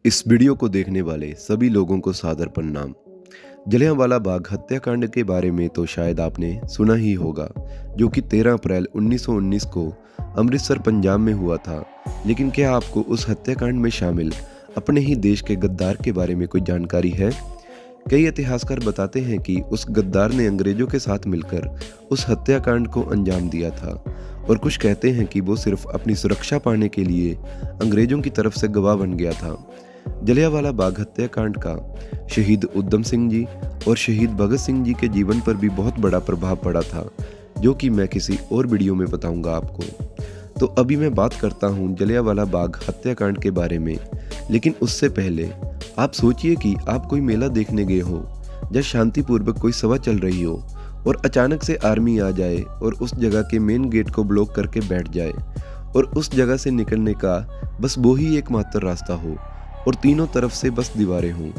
इस वीडियो को देखने वाले सभी लोगों को सादर प्रणाम। जलियांवाला बाग हत्याकांड के बारे में तो शायद आपने सुना ही होगा, जो कि 13 अप्रैल 1919 को अमृतसर पंजाब में हुआ था। लेकिन क्या आपको उस हत्याकांड में शामिल अपने ही देश के गद्दार के बारे में कोई जानकारी है? कई इतिहासकार बताते हैं कि उस गद्दार ने अंग्रेजों के साथ मिलकर उस हत्याकांड को अंजाम दिया था, और कुछ कहते हैं कि वो सिर्फ अपनी सुरक्षा पाने के लिए अंग्रेजों की तरफ से गवाह बन गया था। जलियांवाला बाग हत्याकांड का शहीद उधम सिंह जी और शहीद भगत सिंह जी के जीवन पर भी बहुत बड़ा प्रभाव पड़ा था, जो कि मैं किसी और वीडियो में बताऊंगा आपको। तो अभी मैं बात करता हूं जलियांवाला बाग हत्याकांड के बारे में। लेकिन उससे पहले आप सोचिए कि आप कोई मेला देखने गए हो, जब शांतिपूर्वक कोई सभा चल रही हो और अचानक से आर्मी आ जाए और उस जगह के मेन गेट को ब्लॉक करके बैठ जाए, और उस जगह से निकलने का बस वो ही एकमात्र रास्ता हो और तीनों तरफ से बस दीवारें हों।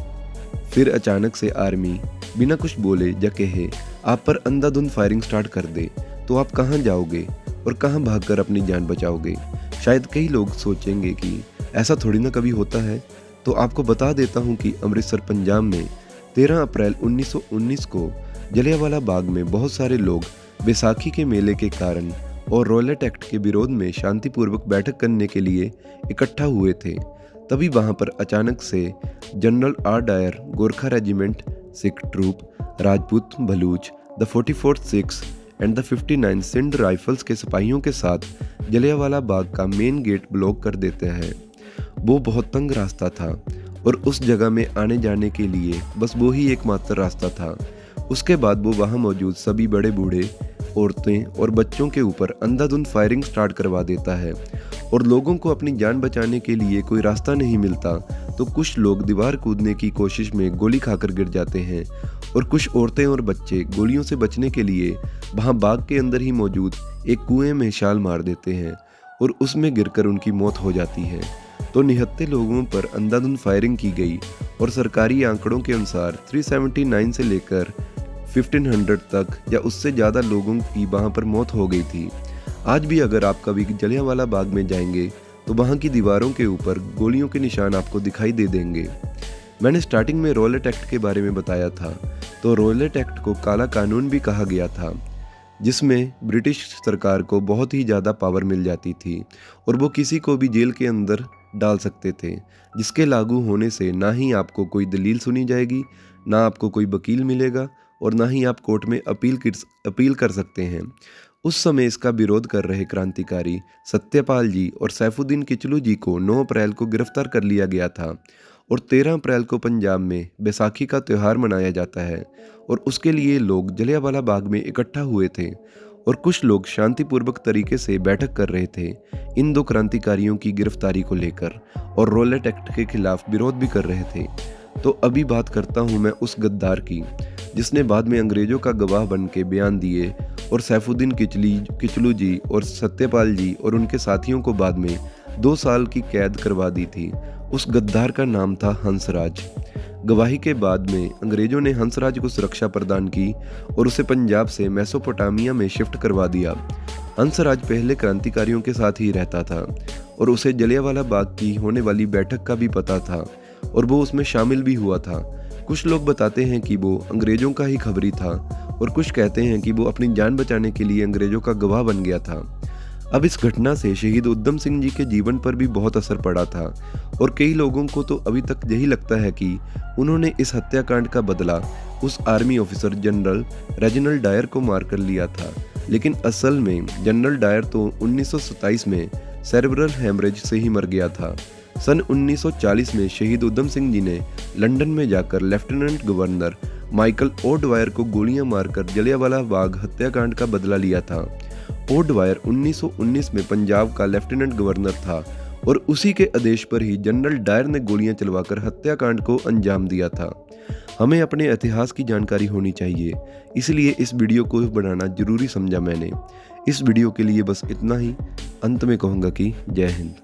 फिर अचानक से आर्मी बिना कुछ बोले या कहे आप पर अंधाधुंध फायरिंग स्टार्ट कर दे, तो आप कहां जाओगे और कहां भागकर अपनी जान बचाओगे? शायद कई लोग सोचेंगे कि ऐसा थोड़ी ना कभी होता है। तो आपको बता देता हूं कि अमृतसर पंजाब में 13 अप्रैल 1919 को जलियांवाला बाग में बहुत सारे लोग बैसाखी के मेले के कारण और रॉयलेट एक्ट के विरोध में शांतिपूर्वक बैठक करने के लिए इकट्ठा हुए थे। तभी वहां पर अचानक से general R Dyer, Gorkha regiment, Sikh troop, Rajput Baluch, the 44th Sikhs and the 59 Sindh rifles के सिपाहियों के साथ जलियांवाला बाग का मेन गेट ब्लॉक कर देते हैं। वो बहुत तंग रास्ता था और उस जगह में आने जाने के लिए बस वो ही एकमात्र रास्ता था। उसके बाद वो वहाँ मौजूद सभी बड़े बूढ़े, औरतें और बच्चों के ऊपर अंधाधुंध फायरिंग स्टार्ट करवा देता है, और लोगों को अपनी जान बचाने के लिए कोई रास्ता नहीं मिलता तो कुछ लोग दीवार कूदने की कोशिश में गोली खाकर गिर जाते हैं, और कुछ औरतें और बच्चे गोलियों से बचने के लिए वहां बाग के अंदर ही मौजूद एक कुएं में छाल मार देते हैं और उसमें गिरकर उनकी मौत हो जाती है। तो निहत्थे लोगों पर अंधाधुंध फायरिंग की गई, और सरकारी आंकड़ों के अनुसार 379 से लेकर 1500 तक या उससे ज़्यादा लोगों की वहाँ पर मौत हो गई थी। आज भी अगर आप कभी जलियांवाला बाग में जाएंगे तो वहाँ की दीवारों के ऊपर गोलियों के निशान आपको दिखाई दे देंगे। मैंने स्टार्टिंग में रॉयलेट एक्ट के बारे में बताया था, तो रॉयलेट एक्ट को काला कानून भी कहा गया था, जिसमें ब्रिटिश सरकार को बहुत ही ज़्यादा पावर मिल जाती थी और वो किसी को भी जेल के अंदर डाल सकते थे, जिसके लागू होने से ना ही आपको कोई दलील सुनी जाएगी, ना आपको कोई वकील मिलेगा, और ना ही आप कोर्ट में अपील कर सकते हैं। उस समय इसका विरोध कर रहे क्रांतिकारी सत्यपाल जी और सैफुद्दीन किचलू जी को 9 अप्रैल को गिरफ्तार कर लिया गया था, और 13 अप्रैल को पंजाब में बैसाखी का त्यौहार मनाया जाता है, और उसके लिए लोग जलियांवाला बाग में इकट्ठा हुए थे, और कुछ लोग शांतिपूर्वक तरीके से बैठक कर रहे थे इन दो क्रांतिकारियों की गिरफ्तारी को लेकर, और रॉयलेट एक्ट के खिलाफ विरोध भी कर रहे थे। तो अभी बात करता हूँ मैं उस गद्दार की, जिसने बाद में अंग्रेजों का गवाह बन के बयान दिए और सैफुद्दीन किचलू जी और सत्यपाल जी और उनके साथियों को बाद में 2 साल की कैद करवा दी थी। उस गद्दार का नाम था हंसराज। गवाही के बाद में अंग्रेजों ने हंसराज को सुरक्षा प्रदान की और उसे पंजाब से मेसोपोटामिया में शिफ्ट करवा दिया। हंसराज पहले क्रांतिकारियों के साथ ही रहता था, और उसे जलियांवाला बाग की होने वाली बैठक का भी पता था, और वो उसमें शामिल भी हुआ था। कुछ लोग बताते हैं कि वो अंग्रेजों का ही खबरी था, और कुछ कहते हैं कि वो अपनी जान बचाने के लिए अंग्रेजों का गवाह बन गया था। अब इस घटना से शहीद उधम सिंह जी के जीवन पर भी बहुत असर पड़ा था, और कई लोगों को तो अभी तक यही लगता है कि उन्होंने इस हत्याकांड का बदला उस army officer general Reginald Dyer को मारकर लिया था। लेकिन असल में जनरल डायर तो 1927 में सेरेब्रल हेमरेज से ही मर गया था। सन 1940 में शहीद उधम सिंह जी ने लंदन में जाकर लेफ्टिनेंट गवर्नर माइकल ओडवायर को गोलियां मारकर जलियांवाला बाग हत्याकांड का बदला लिया था। ओडवायर 1919 में पंजाब का लेफ्टिनेंट गवर्नर था, और उसी के आदेश पर ही जनरल डायर ने गोलियां चलवाकर हत्याकांड को अंजाम दिया था। हमें अपने इतिहास की जानकारी होनी चाहिए, इसलिए इस वीडियो को बनाना जरूरी समझा मैंने। इस वीडियो के लिए बस इतना ही। अंत में कहूँगा कि जय हिंद।